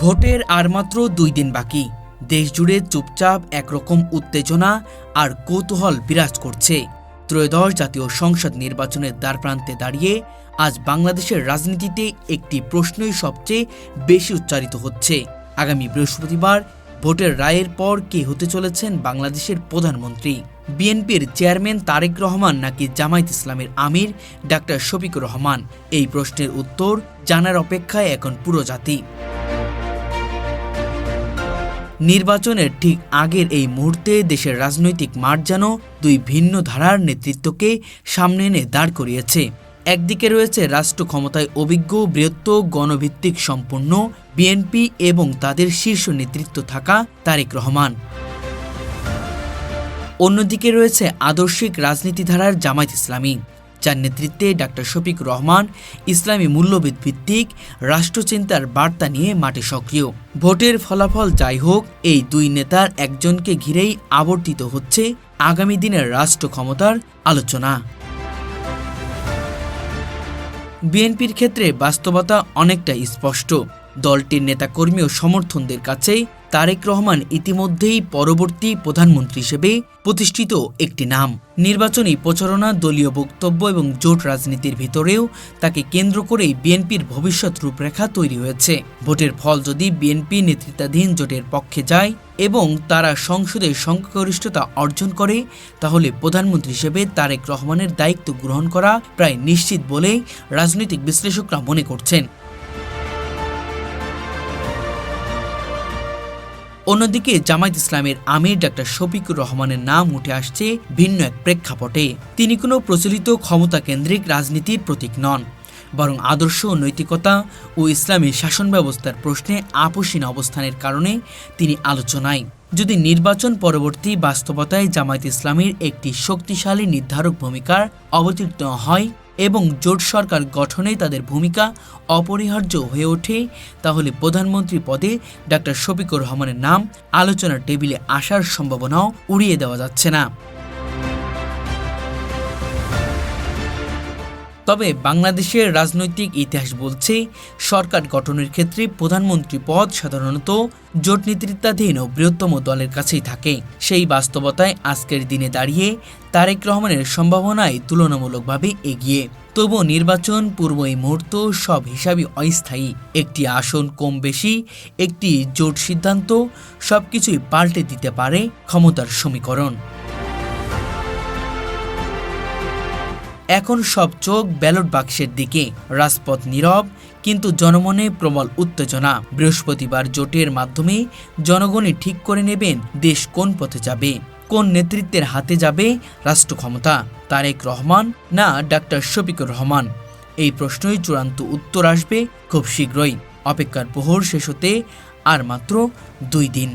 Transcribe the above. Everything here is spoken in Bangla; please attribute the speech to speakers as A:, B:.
A: ভোটের আর মাত্র 2 দিন বাকি। দেশ জুড়ে চুপচাপ একরকম উত্তেজনা আর কৌতূহল বিরাজ করছে। ত্রয়োদশ জাতীয় সংসদ নির্বাচনের দ্বারপ্রান্তে দাঁড়িয়ে আজ বাংলাদেশের রাজনীতিতে একটি প্রশ্নই সবচেয়ে বেশি উচ্চারিত হচ্ছে। আগামী বৃহস্পতিবার ভোটের রায়ের পর কে হতে চলেছেন বাংলাদেশের প্রধানমন্ত্রী? বিএনপির চেয়ারম্যান তারেক রহমান নাকি জামায়াত ইসলামের আমির ডাক্তার শফিকুর রহমান? এই প্রশ্নের উত্তর জানার অপেক্ষায় এখন পুরো জাতি। নির্বাচনের ঠিক আগের এই মুহূর্তে দেশের রাজনৈতিক মাঠ যেন দুই ভিন্ন ধারার নেতৃত্বকে সামনে এনে দাঁড় করিয়েছে। একদিকে রয়েছে রাষ্ট্র ক্ষমতায় অভিজ্ঞ, বৃহত্তর, গণভিত্তিক সম্পন্ন বিএনপি এবং তাদের শীর্ষ নেতৃত্ব থাকা তারেক রহমান। অন্যদিকে রয়েছে আদর্শিক রাজনীতিধারার জামায়াত ইসলামী, যার নেতৃত্বে ডাক্তার শফিকুর রহমান ইসলামী মূল্যবোধ ভিত্তিক রাষ্ট্রচিন্তার বার্তা নিয়ে মাঠে সক্রিয়। ভোটের ফলাফল যাই হোক, এই দুই নেতার একজনকে ঘিরেই আবর্তিত হচ্ছে আগামী দিনের রাষ্ট্র ক্ষমতার আলোচনা। বিএনপির ক্ষেত্রে বাস্তবতা অনেকটা স্পষ্ট। দলটির নেতাকর্মী ও সমর্থকদের কাছে তারেক রহমান ইতিমধ্যেই পরবর্তী প্রধানমন্ত্রী হিসেবে প্রতিষ্ঠিত একটি নাম। নির্বাচনী প্রচারণা, দলীয় বক্তব্য এবং জোট রাজনীতির ভিতরেও তাকে কেন্দ্র করেই বিএনপির ভবিষ্যৎ রূপরেখা তৈরি হয়েছে। ভোটের ফল যদি বিএনপি নেতৃত্বাধীন জোটের পক্ষে যায় এবং তারা সংসদে সংখ্যাগরিষ্ঠতা অর্জন করে, তাহলে প্রধানমন্ত্রী হিসেবে তারেক রহমানের দায়িত্ব গ্রহণ করা প্রায় নিশ্চিত বলে রাজনৈতিক বিশ্লেষকরা মনে করছেন। অন্যদিকে জামায়াত ইসলামের আমির ডাক্তার শফিকুর রহমানের নাম উঠে আসছে ভিন্ন এক প্রেক্ষাপটে। তিনি কোনো প্রচলিত ক্ষমতা কেন্দ্রিক রাজনীতির প্রতীক নন, বরং আদর্শ, নৈতিকতা ও ইসলামী শাসন ব্যবস্থার প্রশ্নে আপোষহীন অবস্থানের কারণে তিনি আলোচনায়। যদি নির্বাচন পরবর্তী বাস্তবতায় জামায়াত ইসলামীর একটি শক্তিশালী নির্ধারক ভূমিকার অবতীর্ণ হয় এবং জোট সরকার গঠনে তাদের ভূমিকা অপরিহার্য হয়ে ওঠে, তাহলে প্রধানমন্ত্রী পদে ডাক্তার শফিকুর রহমানের নাম আলোচনার টেবিলে আসার সম্ভাবনাও উড়িয়ে দেওয়া যাচ্ছে না। তবে বাংলাদেশের রাজনৈতিক ইতিহাস বলছে, সরকার গঠনের ক্ষেত্রে প্রধানমন্ত্রী পদ সাধারণত জোট নেতৃত্বাধীন ও বৃহত্তম দলের কাছেই থাকে। সেই বাস্তবতায় আজকের দিনে দাঁড়িয়ে তারেক রহমানের সম্ভাবনায় তুলনামূলকভাবে এগিয়ে। তবুও নির্বাচন পূর্ব এই মুহূর্ত সব হিসাবই অস্থায়ী। একটি আসন কম বেশি, একটি জোট সিদ্ধান্ত সবকিছুই পাল্টে দিতে পারে ক্ষমতার সমীকরণ। এখন সব চোখ ব্যালট বাক্সের দিকে। রাজপথ নীরব, কিন্তু জনমনে প্রবল উত্তেজনা। বৃহস্পতিবার জোটের মাধ্যমে জনগণই ঠিক করে নেবেন দেশ কোন পথে যাবে, কোন নেতৃত্বের হাতে যাবে রাষ্ট্র ক্ষমতা, তারেক রহমান না ডাক্তার শফিকুর রহমান? এই প্রশ্নই চূড়ান্ত উত্তর আসবে খুব শীঘ্রই। অপেক্ষার প্রহর শেষ হতে আর মাত্র 2 দিন।